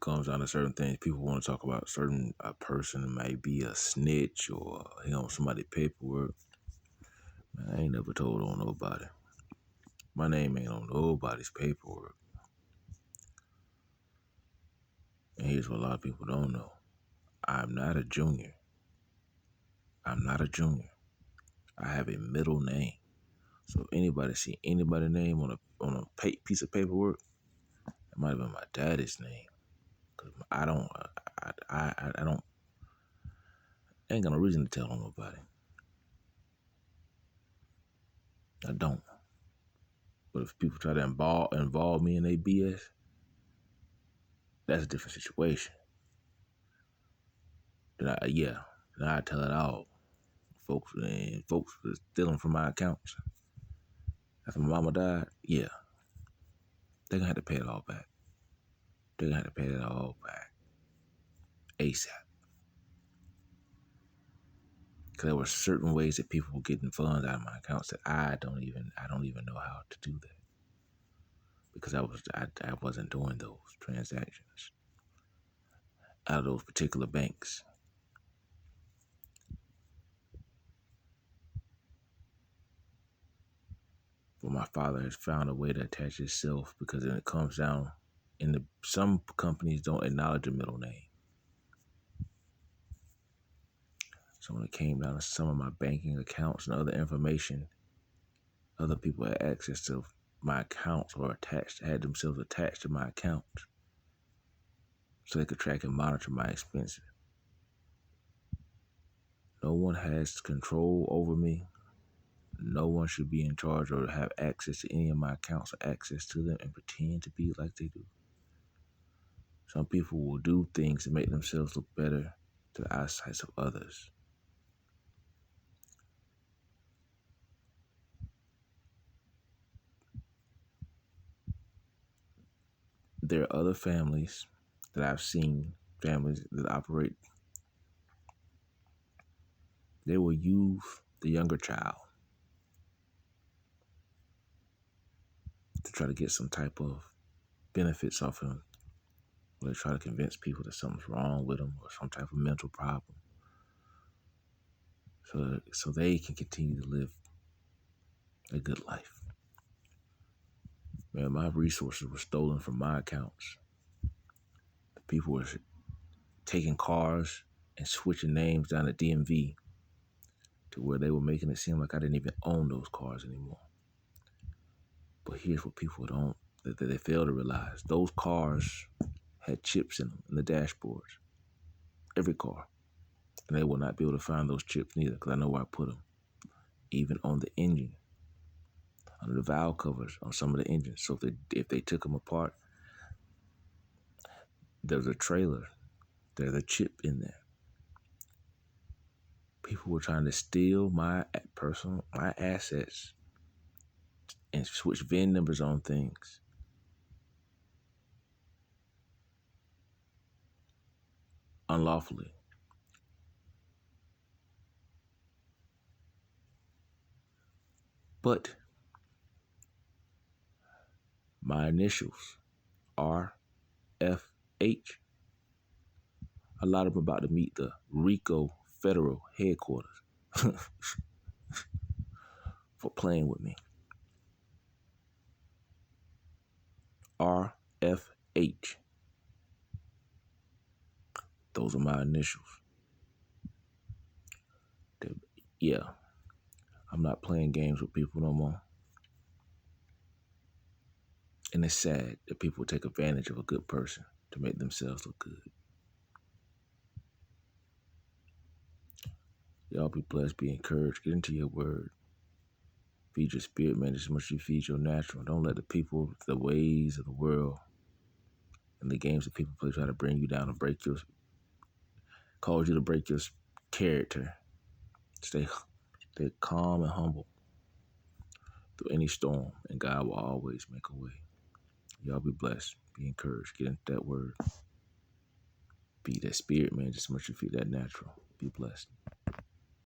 comes down to certain things, people want to talk about a person that might be a snitch or somebody paperwork. Man, I ain't never told on nobody. My name ain't on nobody's paperwork. And here's what a lot of people don't know. I'm not a junior. I'm not a junior. I have a middle name. So if anybody see anybody's name on a piece of paperwork, it might have been my daddy's name. Cause I ain't got no reason to tell on nobody. I don't. But if people try to involve me in their BS, that's a different situation. Then I tell it all. Folks was stealing from my accounts. After my mama died, yeah, they gonna have to pay it all back. They gonna have to pay it all back ASAP. Because there were certain ways that people were getting funds out of my accounts that I don't even know how to do that, because I wasn't doing those transactions out of those particular banks. But my father has found a way to attach himself, because when it comes down, some companies don't acknowledge a middle name. So when it came down to some of my banking accounts and other information, other people had access to my accounts or had themselves attached to my accounts so they could track and monitor my expenses. No one has control over me. No one should be in charge or have access to any of my accounts or access to them and pretend to be like they do. Some people will do things to make themselves look better to the eyesight of others. There are other families that I've seen, families that operate. They will use the younger child to try to get some type of benefits off him. Or they try to convince people that something's wrong with them or some type of mental problem, so they can continue to live a good life. Man, my resources were stolen from my accounts. The people were taking cars and switching names down at DMV to where they were making it seem like I didn't even own those cars anymore. But here's what people that they fail to realize. Those cars had chips in them, in the dashboards. Every car. And they will not be able to find those chips neither, because I know where I put them. Even on the engine, under the valve covers on some of the engines. So if they took them apart, there's a trailer. There's a chip in there. People were trying to steal my assets and switch VIN numbers on things. Unlawfully. But my initials, RFH, a lot of them about to meet the RICO federal headquarters for playing with me. RFH. Those are my initials. Yeah, I'm not playing games with people no more. And it's sad that people take advantage of a good person to make themselves look good. Y'all be blessed, be encouraged, get into your word. Feed your spirit, man, as much as you feed your natural. Don't let the ways of the world, and the games that people play try to bring you down and cause you to break your character. Stay calm and humble through any storm, and God will always make a way. Y'all be blessed, be encouraged, get into that word. Feed that spirit, man, just as much as you feed that natural. Be blessed.